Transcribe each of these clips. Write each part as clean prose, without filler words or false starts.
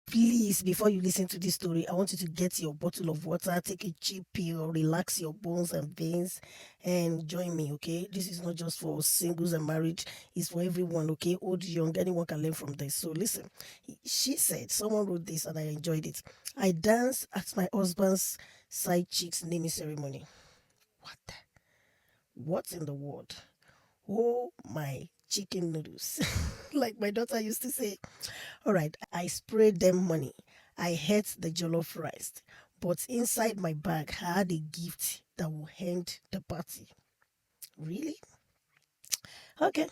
Please, before you listen to this story, I want you to get your bottle of water, take a cheap pill, relax your bones and veins, and join me, okay? This is not just for singles and marriage, it's for everyone, okay? Old, young, anyone can learn from this. So listen, she said, someone wrote this and I enjoyed it. I danced at my husband's side chick's naming ceremony. What? What in the world? Oh my chicken noodles. Like my daughter used to say. All right, I sprayed them money. I ate the jollof rice. But inside my bag, I had a gift that will end the party. Really? Okay,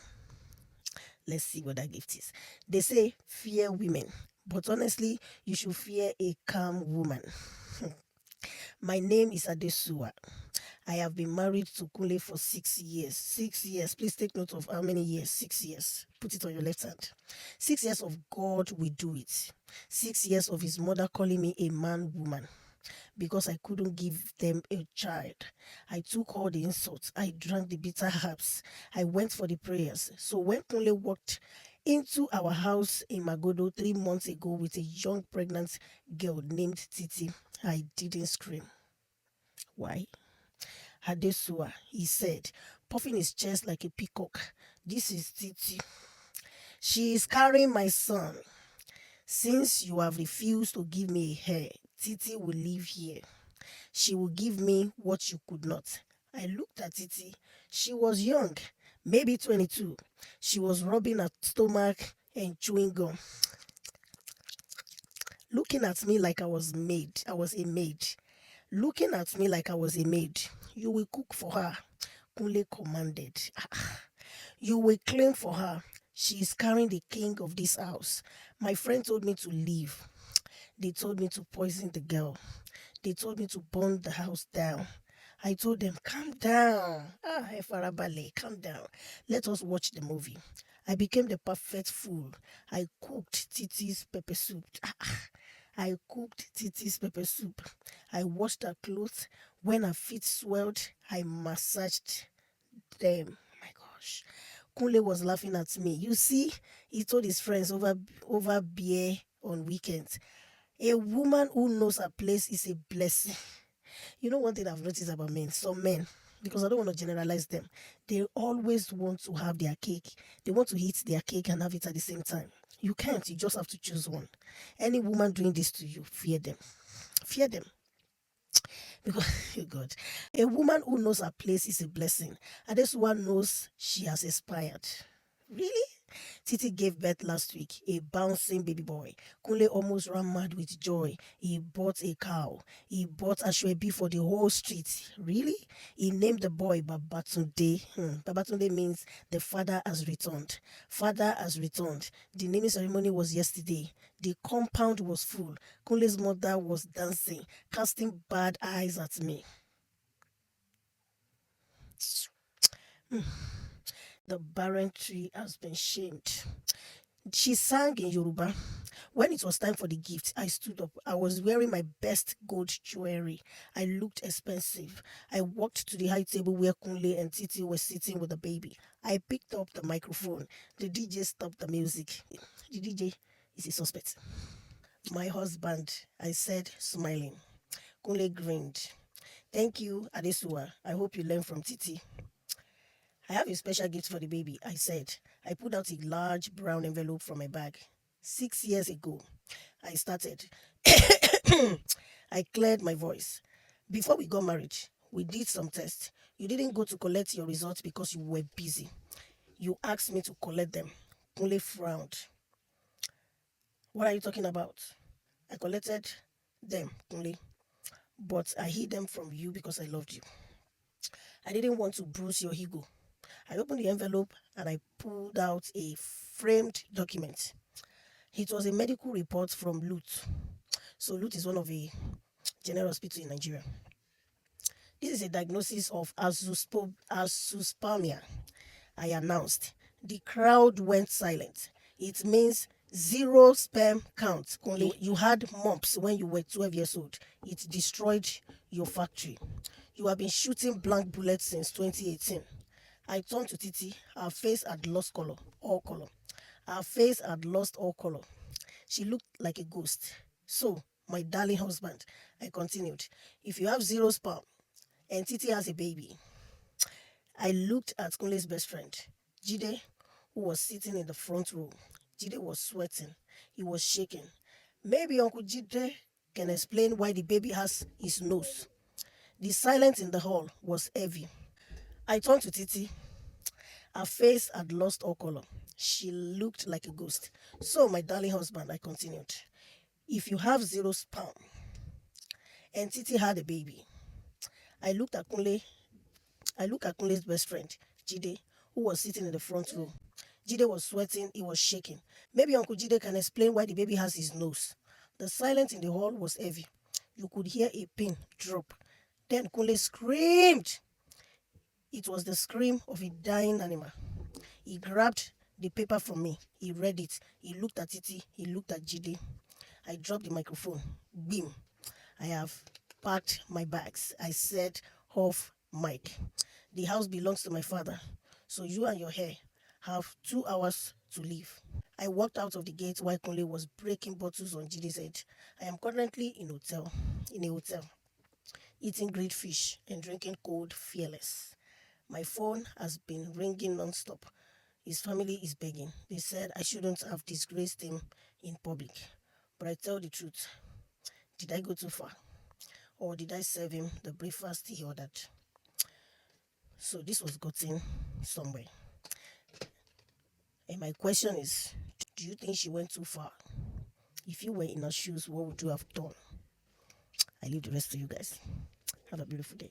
let's see what that gift is. They say fear women, but honestly, you should fear a calm woman. My name is Adesua. I have been married to Kule for 6 years. 6 years. Please take note of how many years. 6 years. Put it on your left hand. 6 years of God will do it. 6 years of his mother calling me a man woman because I couldn't give them a child. I took all the insults. I drank the bitter herbs. I went for the prayers. So when Kunle walked into our house in Magodo 3 months ago with a young pregnant girl named Titi, I didn't scream. Why? Hadesua, he said, puffing his chest like a peacock. This is Titi. She is carrying my son. Since you have refused to give me a hair, Titi will live here. She will give me what you could not. I looked at Titi. She was young, maybe 22. She was rubbing her stomach and chewing gum, looking at me like I was maid. I was a maid. Looking at me like I was a maid. You will cook for her. Kunle commanded. You will clean for her. She is carrying the king of this house. My friend told me to leave. They told me to poison the girl. They told me to burn the house down. I told them, calm down. Efarabale, calm down. Let us watch the movie. I became the perfect fool. I cooked Titi's pepper soup. I cooked Titi's pepper soup. I washed her clothes. When her feet swelled, I massaged them. My gosh. Kunle was laughing at me. You see, he told his friends over beer on weekends. A woman who knows her place is a blessing. You know one thing I've noticed about men, some men, because I don't want to generalize them, they always want to have their cake. They want to eat their cake and have it at the same time. You can't, you just have to choose one. Any woman doing this to you, fear them. Fear them. Because, oh God, a woman who knows her place is a blessing. And this one knows she has expired. Really? Titi gave birth last week, a bouncing baby boy. Kunle almost ran mad with joy. He bought a cow. He bought Ashwebi for the whole street. Really? He named the boy Babatunde. Babatunde means the father has returned. Father has returned. The naming ceremony was yesterday. The compound was full. Kunle's mother was dancing, casting bad eyes at me. The barren tree has been shamed. She sang in Yoruba. When it was time for the gift, I stood up. I was wearing my best gold jewelry. I looked expensive. I walked to the high table where Kunle and Titi were sitting with the baby. I picked up the microphone. The DJ stopped the music. The DJ is a suspect. My husband, I said, smiling. Kunle grinned. Thank you, Adesua. I hope you learn from Titi. I have a special gift for the baby, I said. I pulled out a large brown envelope from my bag. 6 years ago, I started. I cleared my voice. Before we got married, we did some tests. You didn't go to collect your results because you were busy. You asked me to collect them. Kunle frowned. What are you talking about? I collected them, Kunle, but I hid them from you because I loved you. I didn't want to bruise your ego. I opened the envelope and I pulled out a framed document. It was a medical report from Lut. So Lut is one of the general hospitals in Nigeria. This is a diagnosis of azoospermia. I announced. The crowd went silent. It means zero sperm count. Only you had mumps when you were 12 years old. It destroyed your factory. You have been shooting blank bullets since 2018. I turned to Titi. Her face had lost color, all color. Her face had lost all color. She looked like a ghost. So, my darling husband, I continued, if you have zero sperm and Titi has a baby. I looked at Kunle's best friend, Jide, who was sitting in the front row. Jide was sweating. He was shaking. Maybe Uncle Jide can explain why the baby has his nose. The silence in the hall was heavy. I turned to Titi. Her face had lost all color. She looked like a ghost. So, my darling husband, I continued, if you have zero sperm and Titi had a baby. I looked at Kunle. I looked at Kunle's best friend, Jide, who was sitting in the front row. Jide was sweating. He was shaking. Maybe Uncle Jide can explain why the baby has his nose. The silence in the hall was heavy. You could hear a pin drop. Then Kunle screamed. It was the scream of a dying animal. He grabbed the paper from me. He read it. He looked at Titi. He looked at Jide. I dropped the microphone. Beam. I have packed my bags. I said off mic. The house belongs to my father. So you and your hair have 2 hours to leave. I walked out of the gate while Kunle was breaking bottles on Jide's head. I am currently in a hotel, eating grilled fish and drinking cold fearless. My phone has been ringing non-stop. His family is begging. They said I shouldn't have disgraced him in public. But I tell the truth. Did I go too far? Or did I serve him the breakfast he ordered? So this was gotten somewhere. And my question is, do you think she went too far? If you were in her shoes, what would you have done? I leave the rest to you guys. Have a beautiful day.